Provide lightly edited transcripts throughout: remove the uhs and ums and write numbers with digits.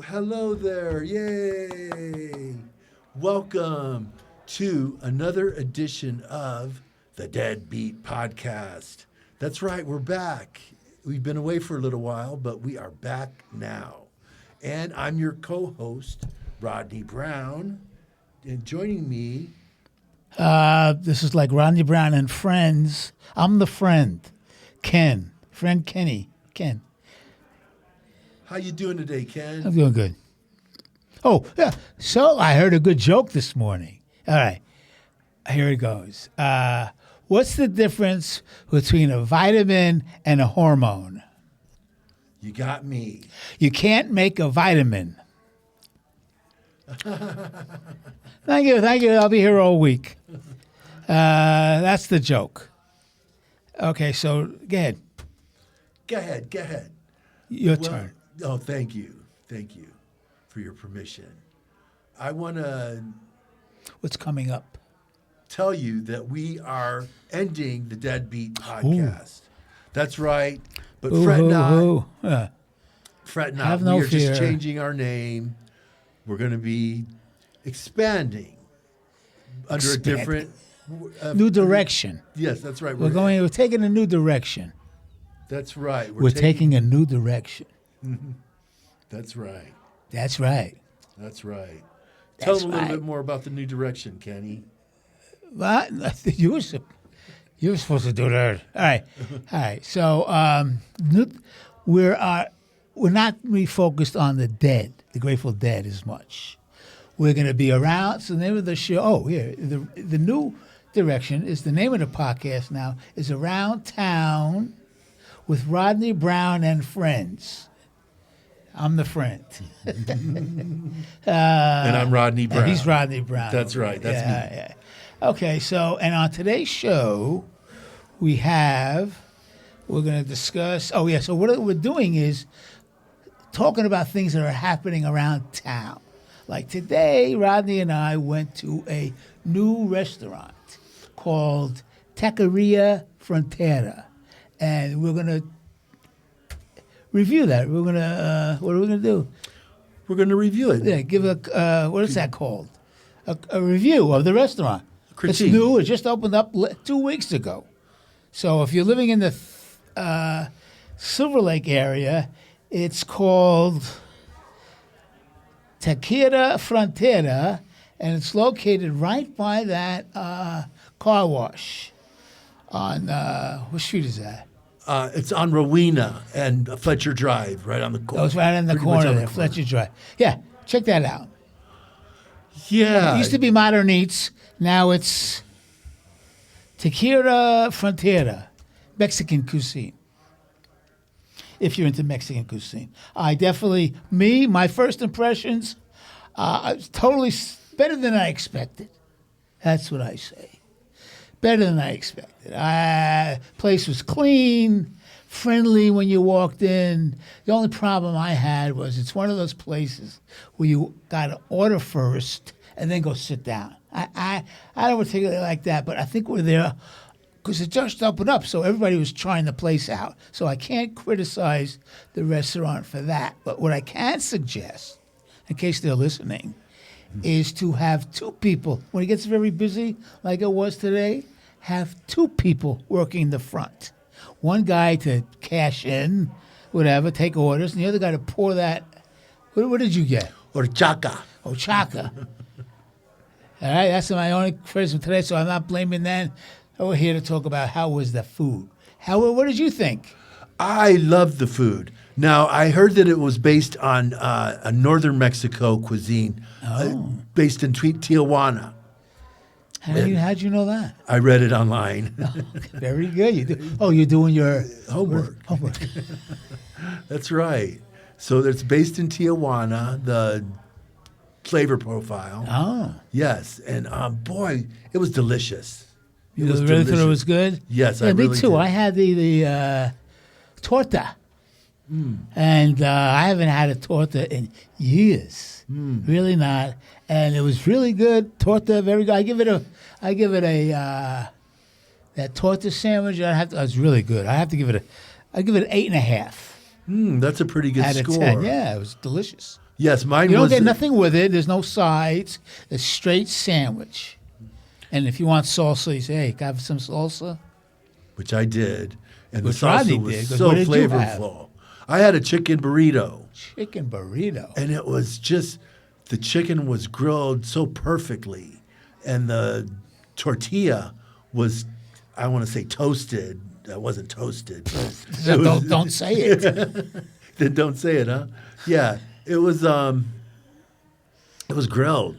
Hello there. Yay. Welcome to another edition of the Deadbeat Podcast. That's right, we're back. We've been away for a little while, but we are back now. And I'm your co-host, Rodney Brown. And joining me... This is like Rodney Brown and Friends. I'm the friend, Ken. Friend Kenny. Ken. How you doing today, Ken? I'm doing good. Oh, yeah. So I heard a good joke this morning. All right. Here it goes. What's the difference between a vitamin and a hormone? You got me. You can't make a vitamin. Thank you. I'll be here all week. That's the joke. Okay, so go ahead. Go ahead. Your turn. Oh, thank you for your permission. I want to What's coming up? tell you that we are ending the Deadbeat Podcast. That's right. But fret not. Fret not. Have no we are fear. just changing our name. We're going to be expanding under a different New direction. Yes, that's right. We're taking a new direction. That's right. We're taking a new direction. That's right. That's right. That's right. That's Tell them a little right. bit more about the new direction, Kenny. What? You were supposed to do that. All right. So we're not really focused on the dead, the Grateful Dead, as much. We're going to be around. So the name of the show. Oh, here the new direction is the name of the podcast now is Around Town with Rodney Brown and Friends. I'm the friend. And I'm Rodney Brown. And he's Rodney Brown. That's right. That's me. Yeah. Okay, so, and on today's show, we're going to discuss, so what we're doing is talking about things that are happening around town. Like today, Rodney and I went to a new restaurant called Taqueria Frontera. And we're going to review that. What are we going to do? We're going to review it. Yeah, give what is that called? A review of the restaurant. Critique. It's new. It just opened up 2 weeks ago. So if you're living in the Silverlake area, it's called Taqueria Frontera, and it's located right by that car wash on, what street is that? It's on Rowena and Fletcher Drive, right on the corner. Oh, it's right in the Pretty much corner on there, Fletcher Drive. Yeah, check that out. Yeah. It used to be Modern Eats. Now it's Taqueria Frontera, Mexican cuisine. If you're into Mexican cuisine. My first impressions, totally better than I expected. That's what I say. Better than I expected. Place was clean, friendly when you walked in. The only problem I had was it's one of those places where you got to order first and then go sit down. I don't particularly like that, but I think we're there because it just opened up, so everybody was trying the place out. So I can't criticize the restaurant for that. But what I can suggest, in case they're listening, is to have two people, when it gets very busy like it was today, have two people working the front. One guy to cash in, whatever, take orders, and the other guy to pour that. What did you get? Horchata. Ochaka. All right, that's my only criticism today, so I'm not blaming that. We're here to talk about how was the food. What did you think? I love the food. Now, I heard that it was based on a northern Mexico cuisine, based in Tijuana. How'd you know that? I read it online. Very good. You're doing your Homework. Homework. That's right. So it's based in Tijuana, the flavor profile. Oh. Yes. And boy, it was delicious. It You was really thought it delicious. was good? Yes, yeah, I really me too. did. I had the torta. And I haven't had a torta in years. Really not. And it was really good. Torta, very good. I give it a that torta sandwich. It was really good. I give it an 8.5 That's a pretty good out of score. 10. Yeah, it was delicious. Yes, mine You don't was get nothing with it. There's no sides. It's straight sandwich. And if you want salsa, you say, hey, can I have some salsa? which I did, and Which the Rodney salsa was did, 'cause so what did you have? flavorful. I had a chicken burrito, Chicken burrito. and it was just the chicken was grilled so perfectly, and the tortilla was, I want to say toasted. It wasn't toasted. Don't say it. Then don't say it, huh? Yeah, it was grilled,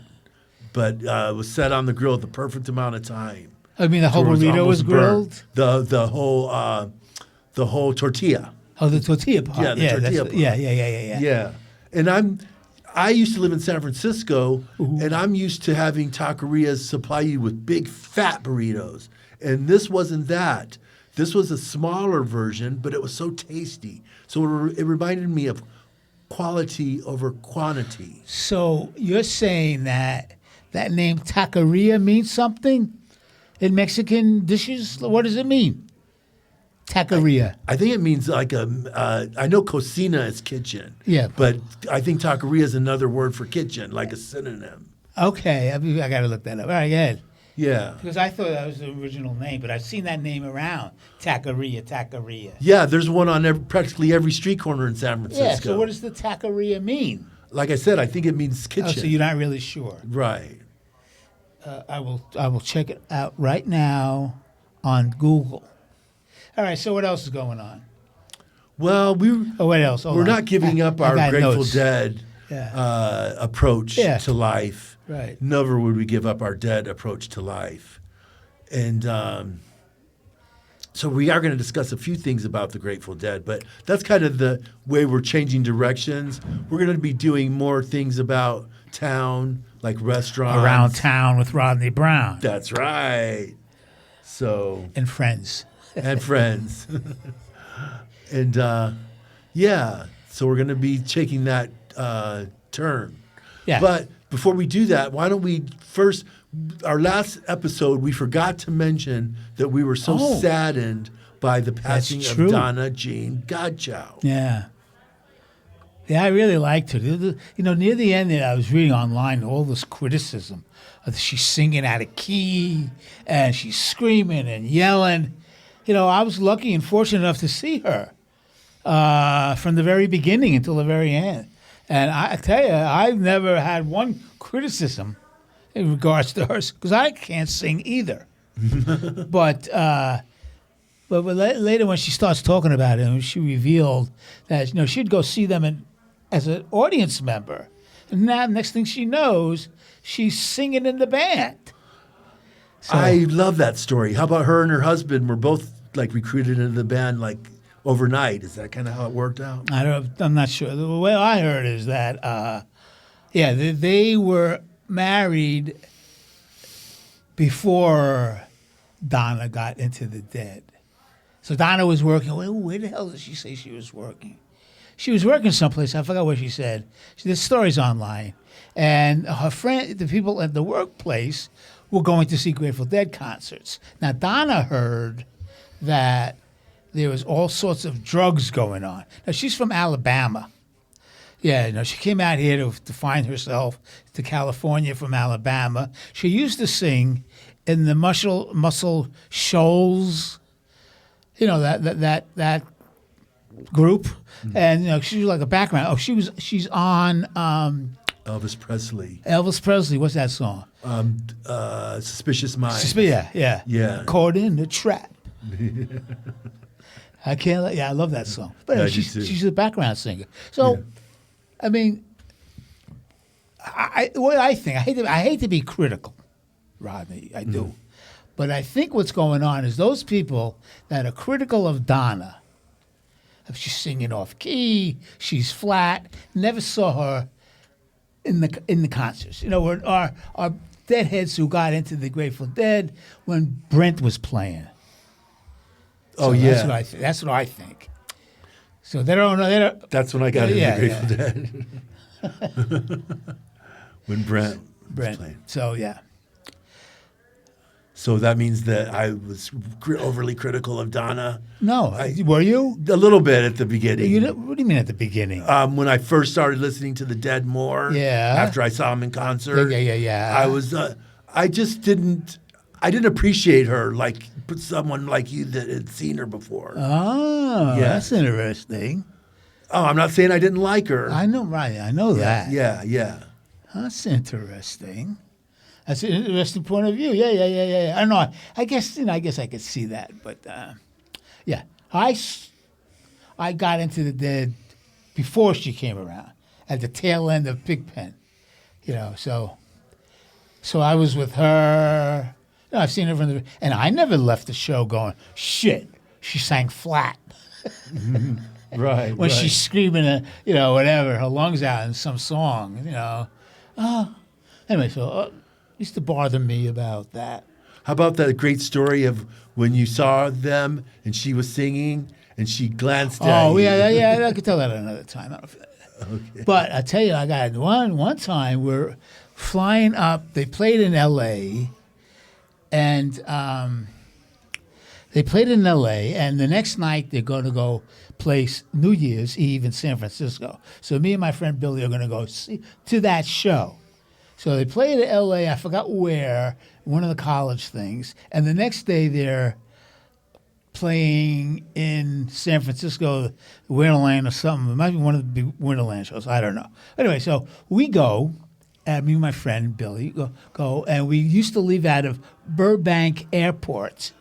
but it was set on the grill at the perfect amount of time. I mean, the whole So it burrito was almost grilled? burnt. The whole tortilla. Oh, the tortilla part. Yeah, the tortilla part. Yeah. Yeah, and I used to live in San Francisco, and I'm used to having taquerias supply you with big fat burritos, and this wasn't that. This was a smaller version, but it was so tasty. So it reminded me of quality over quantity. So you're saying that name taqueria means something in Mexican dishes? What does it mean? Taqueria. I think it means like I know cocina is kitchen. Yeah. But I think taqueria is another word for kitchen, like a synonym. Okay, I got to look that up. All right, go ahead. Yeah. Because I thought that was the original name, but I've seen that name around. Taqueria. Yeah, there's one on practically every street corner in San Francisco. Yeah, so what does the taqueria mean? Like I said, I think it means kitchen. Oh, so you're not really sure. Right. I will check it out right now on Google. All right, so what else is going on? Well, What else? Hold we're on. not giving up I our got Grateful notes. Dead Yeah. approach Yeah. to life. Right. Never would we give up our dead approach to life. And so we are going to discuss a few things about the Grateful Dead, but that's kind of the way we're changing directions. We're going to be doing more things about town, like restaurants. Around town with Rodney Brown That's right. So, and friends. and friends. And so we're going to be taking that turn. Yeah. But before we do that, why don't we first, our last episode, we forgot to mention that we were so saddened by the passing of true. Donna Jean Godchow. Yeah. Yeah, I really liked her. Near the end there, I was reading online all this criticism. She's singing out of key, and she's screaming and yelling. I was lucky and fortunate enough to see her from the very beginning until the very end. And I tell you, I've never had one criticism in regards to hers, because I can't sing either. But later when she starts talking about it, she revealed that she'd go see them as an audience member. And now, next thing she knows, she's singing in the band. So, I love that story. How about her and her husband were both like recruited into the band like overnight? Is that kind of how it worked out? I'm not sure. The way I heard is that, they were married before Donna got into the Dead. So Donna was working. Where the hell did she say she was working? She was working someplace. I forgot what she said. This story's online. And her friend, the people at the workplace, were going to see Grateful Dead concerts. Now, Donna heard that there was all sorts of drugs going on. Now, she's from Alabama. Yeah, she came out here to find herself to California from Alabama. She used to sing in the Muscle Shoals, that group, and she was like a background. Oh, she's on Elvis Presley. Elvis Presley. What's that song? Suspicious Minds. Yeah. Caught in the trap. I can't. Yeah, I love that song. But Yeah, she's a background singer. So, I mean, what I think, I hate to be critical, Rodney. I do, but I think what's going on is those people that are critical of Donna. She's singing off key. She's flat. Never saw her in the concerts. Our deadheads who got into the Grateful Dead when Brent was playing. Oh, So yeah. That's what I think. So they don't know. That's when I got into the Grateful Dead. When Brent was playing. So, yeah. So that means that I was overly critical of Donna. No, were you? A little bit at the beginning. What do you mean at the beginning? When I first started listening to the Dead more, Yeah. after I saw him in concert, Yeah. I was, I just didn't appreciate her like someone like you that had seen her before. Oh, Yes. that's interesting. Oh, I'm not saying I didn't like her. I know, right? I know that. Yeah. That's interesting. That's an interesting point of view. Yeah. I know. I guess I could see that, but yeah, I got into the Dead before she came around at the tail end of Pigpen, So I was with her. I've seen her from and I never left the show going, shit. She sang flat. Right. When she's screaming, whatever, her lungs out in some song, Anyway, so it used to bother me about that. How about that great story of when you saw them and she was singing and she glanced at you? Oh, yeah, I could tell that another time. Okay. But I tell you, I got one time we're flying up. They played in L.A., and the next night they're going to go play New Year's Eve in San Francisco. So me and my friend Billy are going to go to that show. So they played at L.A., I forgot where, one of the college things. And the next day they're playing in San Francisco, Winterland or something. It might be one of the big Winterland shows. I don't know. Anyway, so we go, and me and my friend Billy go, and we used to leave out of Burbank Airport.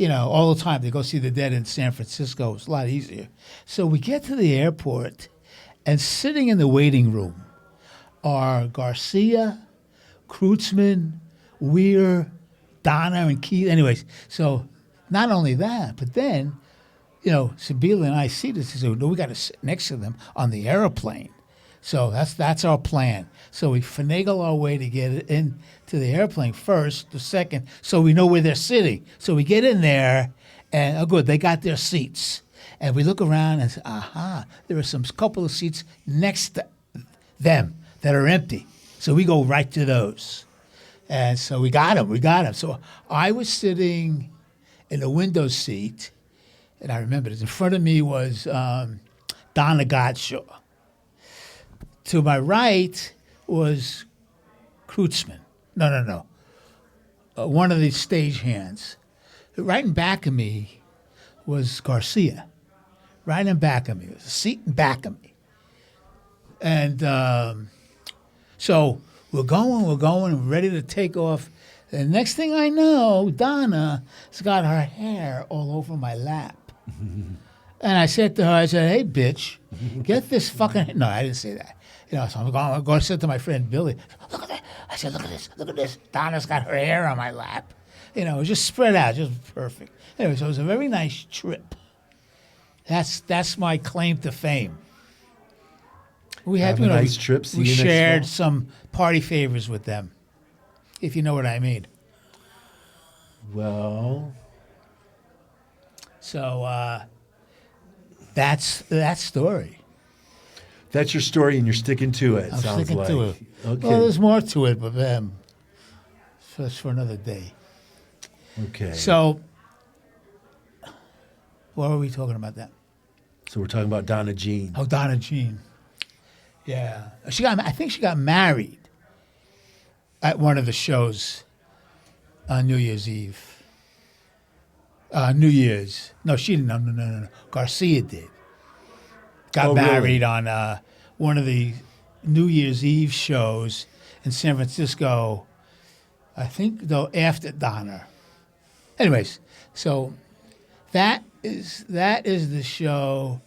All the time. They go see the Dead in San Francisco. It was a lot easier. So we get to the airport, and sitting in the waiting room are Garcia, Kreutzmann, Weir, Donna, and Keith. Anyways, so not only that, but then, Sabila and I see this. He said, no, we got to sit next to them on the airplane. So that's our plan. So we finagle our way to get into the airplane first, the second, so we know where they're sitting. So we get in there, and good, they got their seats. And we look around and say, there are some couple of seats next to them that are empty. So we go right to those. And so we got them. So I was sitting in a window seat, and I remember this. In front of me was Donna Godshaw. To my right was Kreutzmann. No. One of the stagehands. Right in back of me was Garcia. Right in back of me. There was a seat in back of me. And so we're going, we're ready to take off. And next thing I know, Donna's got her hair all over my lap. And I said to her, hey, bitch, get this fucking... No, I didn't say that. So I'm going to say to my friend Billy, look at that. I said, look at this. Donna's got her hair on my lap. It was just spread out, just perfect. Anyway, so it was a very nice trip. That's my claim to fame. We had a nice trip. We shared some party favors with them, if you know what I mean. Well, so that's that story. That's your story, and you're sticking to it. I'm sounds sticking like. to it. Okay. Well, there's more to it, but that's for another day. Okay. So, what were we talking about that? So we're talking about Donna Jean. Oh, Donna Jean. Yeah, I think she got married at one of the shows on New Year's Eve. New Year's. No, she didn't. No. Garcia did. Got married on one of the New Year's Eve shows in San Francisco, I think, though, after Donna. Anyways, so that is the show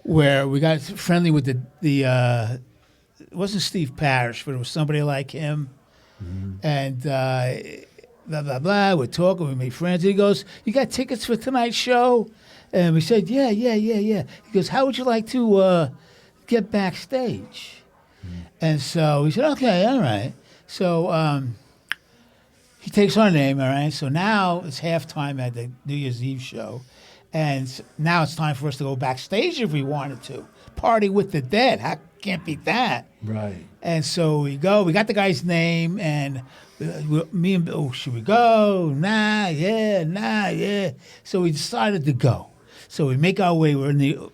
where we got friendly with the it wasn't Steve Parrish, but it was somebody like him. Mm-hmm. And blah, blah, blah. We're talking, we made friends. He goes, you got tickets for tonight's show? And we said, yeah. He goes, how would you like to get backstage? Mm-hmm. And so we said, okay, all right. So he takes our name, all right? So now it's halftime at the New Year's Eve show. And now it's time for us to go backstage if we wanted to. Party with the Dead. Can't beat that. Right. And so we go. We got the guy's name, and Me and Bill, should we go? Nah, yeah. So we decided to go. So we make our way. We're in the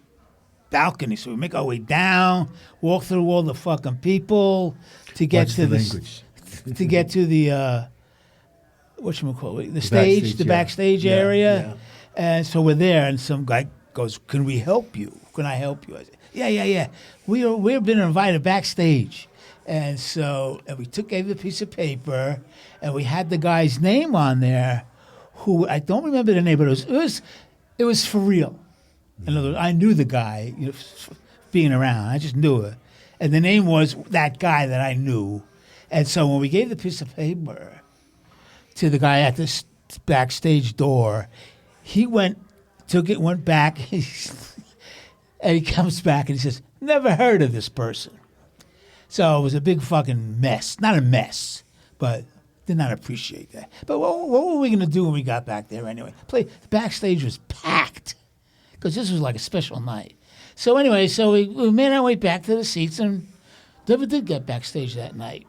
balcony. So we make our way down, walk through all the fucking people to get Watch to the the language. to get to the whatchamacallit, the stage, the yeah. backstage Yeah, area. yeah. And so we're there, and some guy goes, "Can we help you? Can I help you?" I said, "Yeah. We've been invited backstage." And so we gave the piece of paper, and we had the guy's name on there, who I don't remember the name, but it was for real. In other words, I knew the guy, being around. I just knew it, and the name was that guy that I knew. And so when we gave the piece of paper to the guy at this backstage door, he went back, and he comes back and he says, "Never heard of this person." So it was a big fucking mess. Not a mess, but did not appreciate that. But what were we going to do when we got back there anyway? The backstage was packed because this was like a special night. So anyway, we made our way back to the seats and never did get backstage that night.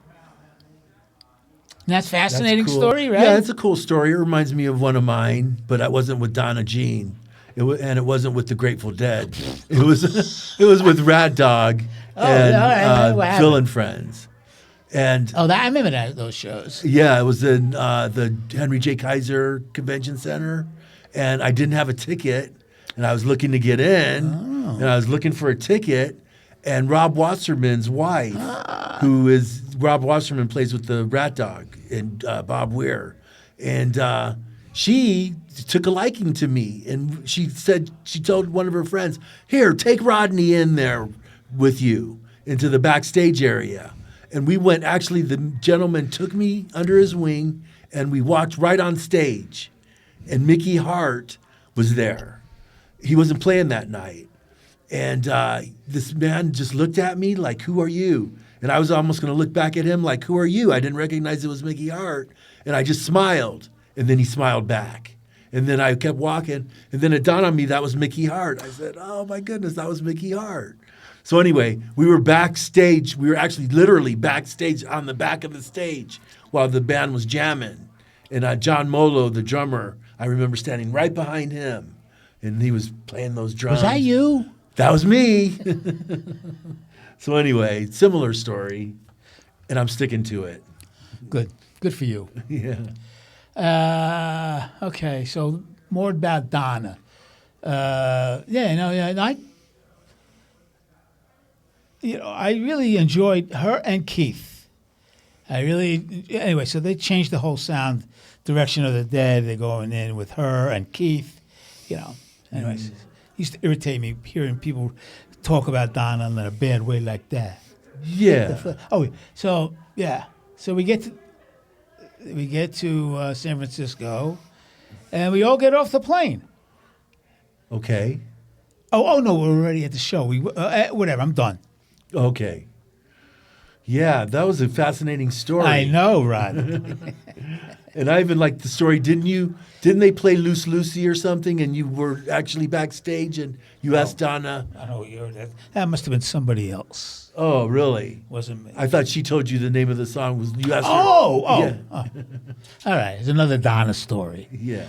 And that's a fascinating That's cool. story, right? Yeah, it's a cool story. It reminds me of one of mine, but I wasn't with Donna Jean. And it wasn't with the Grateful Dead. It was with Rad Dog and all right. What Phil happened? and Friends. And I remember those shows. yeah, it was in the Henry J. Kaiser Convention Center, and I didn't have a ticket, and I was looking to get in, and I was looking for a ticket, and Rob Wasserman's wife, Rob Wasserman plays with the Rat Dog and Bob Weir, and she took a liking to me, and she told one of her friends, "Here, take Rodney in there with you into the backstage area." And we went, actually, the gentleman took me under his wing, and we walked right on stage. And Mickey Hart was there. He wasn't playing that night. And this man just looked at me like, "Who are you?" And I was almost going to look back at him like, "Who are you?" I didn't recognize it was Mickey Hart. And I just smiled. And then he smiled back. And then I kept walking. And then it dawned on me that was Mickey Hart. I said, "Oh, my goodness, that was Mickey Hart." So anyway, we were backstage. We were actually literally backstage on the back of the stage while the band was jamming. And John Molo, the drummer, I remember standing right behind him. And he was playing those drums. Was that you? That was me. So anyway, similar story. And I'm sticking to it. Good for you. Yeah. Okay, so more about Donna. I really enjoyed her and Keith. Anyway, so they changed the whole sound direction of the Dead. They're going in with her and Keith, Anyways, it used to irritate me hearing people talk about Donna in a bad way like that. Yeah. So we get to San Francisco, and we all get off the plane. Okay. Oh no, we're already at the show. Whatever, I'm done. Okay. Yeah, that was a fascinating story. I know, Rodney. And I even liked the story. Didn't they play Loose Lucy or something, and you were actually backstage and you asked Donna? I know that must have been somebody else. Oh, really? Wasn't me. I thought she told you the name of the song. You asked her. Oh. Yeah. All right, it's another Donna story. Yeah.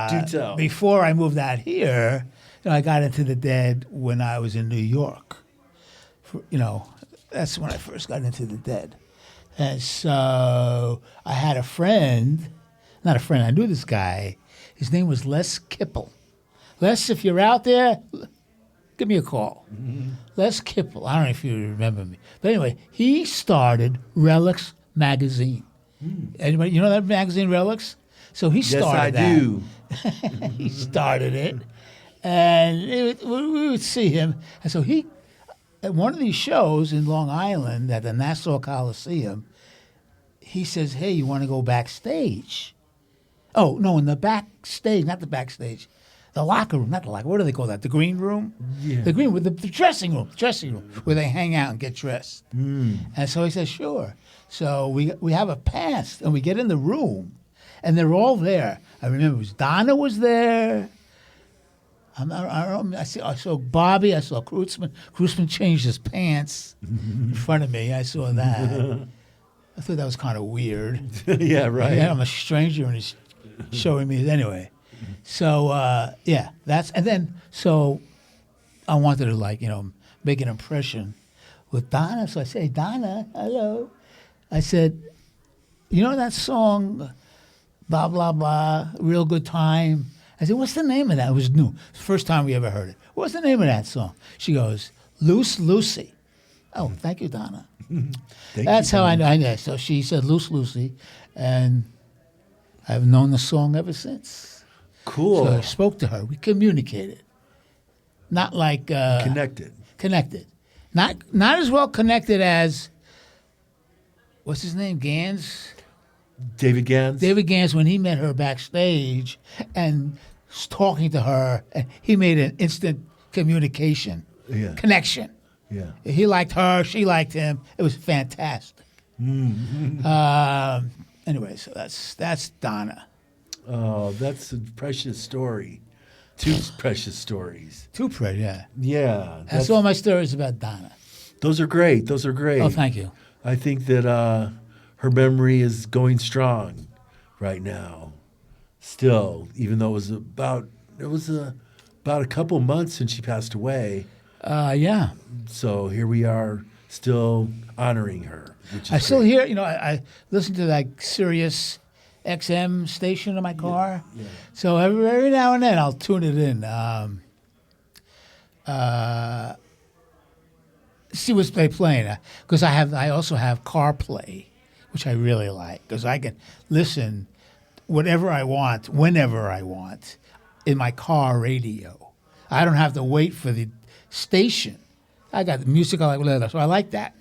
Do tell. Before I moved out here, I got into the Dead when I was in New York. That's when I first got into the Dead. And so I had a friend, not a friend, I knew this guy. His name was Les Kipple. Les, if you're out there, give me a call. Mm-hmm. Les Kipple, I don't know if you remember me. But anyway, he started Relics magazine. Anybody, you know that magazine, Relics? So he started that. Yes, I do. He started it. And we would see him. And so at one of these shows in Long Island at the Nassau Coliseum, he says, "Hey, you want to go backstage?" Oh, no, in the backstage, not the backstage. The locker room, not the locker. What do they call that? The green room? Yeah. The green room, the dressing room, where they hang out and get dressed. And so he says, "Sure." So we have a pass, and we get in the room, and they're all there. I remember Donna was there. I saw Bobby. I saw Kreutzmann. Kreutzmann changed his pants in front of me. I saw that. I thought that was kind of weird. Yeah, right. Yeah, I'm a stranger and he's showing me anyway. So yeah, so I wanted to make an impression with Donna. So I say, Donna, hello. I said, you know that song, blah blah blah, real good time. I said, what's the name of that? It was new, first time we ever heard it. What's the name of that song? She goes, Loose Lucy. Oh, thank you, Donna. That's how I know. So she said Loose Lucy, and I've known the song ever since. Cool. So I spoke to her. We communicated. Not like Connected. Not as well connected as what's his name? Gans? David Gans. David Gans, when he met her backstage and was talking to her, and he made an instant communication connection. Yeah. He liked her, she liked him. It was fantastic. Mm-hmm. Anyway, so that's Donna. Oh, that's a precious story. Two precious stories. Yeah. Yeah. That's all my stories about Donna. Those are great. Oh, thank you. I think that her memory is going strong right now. Still, even though it was about a couple months since she passed away. Yeah. So here we are, still honoring her. Which is I still great. hear, I listen to like Sirius XM station in my car. Yeah. So every now and then I'll tune it in. See what's they playing. Because I also have CarPlay, which I really like. Because I can listen whatever I want, whenever I want, in my car radio. I don't have to wait for the station. I got the music I like, whatever. So I like that.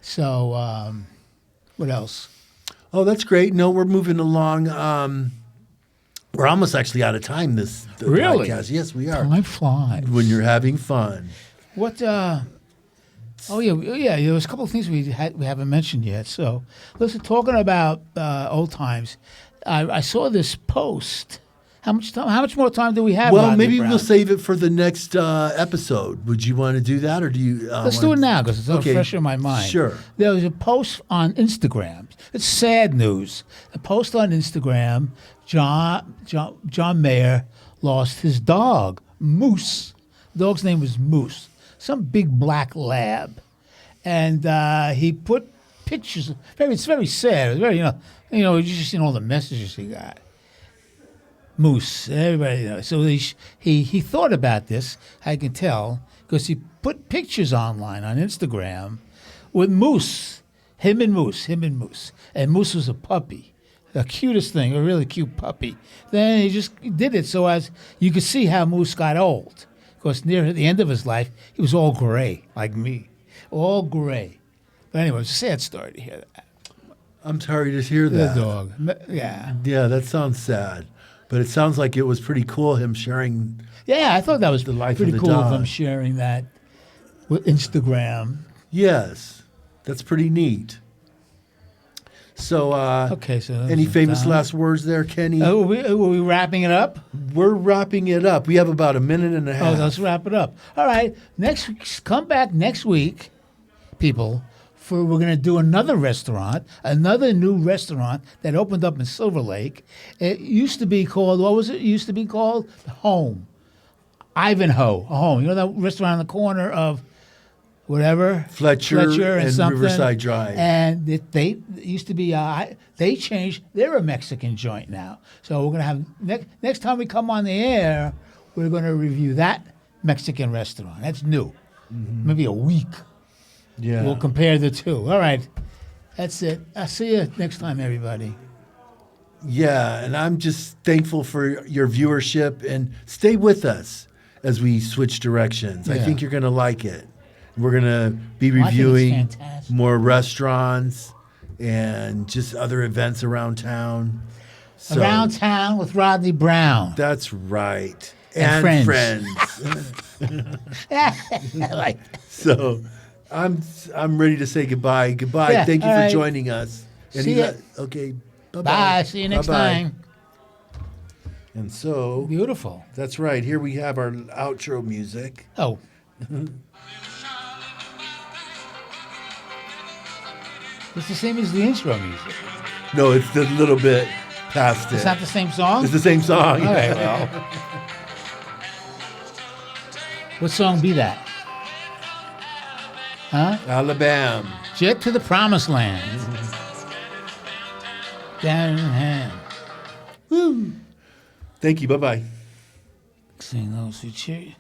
So, what else? Oh, that's great. No, we're moving along. We're almost actually out of time the Really? podcast. Yes, we are. Time flies. When you're having fun. What? Oh yeah. There was a couple of things we haven't mentioned yet. So, listen, talking about old times, I saw this post. How much more time do we have? Well, Rodney maybe Brown? we'll save it for the next episode. Would you want to do that, or do you? Let's do it now because it's Okay. fresh in my mind. Sure. There was a post on Instagram. It's sad news. A post on Instagram. John Mayer lost his dog, Moose. The dog's name was Moose. Some big black lab, and he put pictures. It's very sad. It's very you just seen all the messages he got. Moose, everybody knows. So he thought about this. I can tell because he put pictures online on Instagram with Moose, him and Moose, and Moose was a puppy, the cutest thing, a really cute puppy. Then he just did it so as you could see how Moose got old. Because near the end of his life, he was all gray, like me, all gray. But anyway, it's a sad story to hear that. I'm sorry to hear that. The dog, yeah. Yeah, that sounds sad. But it sounds like it was pretty cool him sharing. Yeah, I thought that was The life pretty of the cool dog. of him sharing that with Instagram. Yes, that's pretty neat. So, Okay, so any famous last words there, Kenny? Oh, were we wrapping it up? We're wrapping it up. We have about a minute and a Oh, half. let's wrap it up. All right, come back next week, people. We're going to do another new restaurant that opened up in Silverlake. It used to be called, what was it? It used to be called Home. Ivanhoe, a Home. You know that restaurant on the corner of whatever? Fletcher and something? Riverside Drive. And it used to be, they changed, they're a Mexican joint now. So we're going to have, next time we come on the air, we're going to review that Mexican restaurant. That's new. Maybe a week. Yeah. We'll compare the two. All right. That's it. I'll see you next time, everybody. Yeah, and I'm just thankful for your viewership, and stay with us as we switch directions. I Yeah. think you're going to like it. We're going to be I think it's reviewing fantastic. more restaurants and just other events around town. So, Around Town with Rodney Brown. That's right. And friends. I like that. So I'm ready to say goodbye. Goodbye. Yeah, Thank you all for right. joining us. See ya. Okay. Bye-bye. Bye. See you next Bye-bye. time. And so Beautiful. that's right. Here we have our outro music. Oh. It's the same as the intro music. No, it's a little bit past it. It's not the same song? It's the same song. All right, well. What song be that? Huh? Alabama. Jet to the Promised Land. Down in hand. Woo. Thank you. Bye-bye. Sing those who cheer you.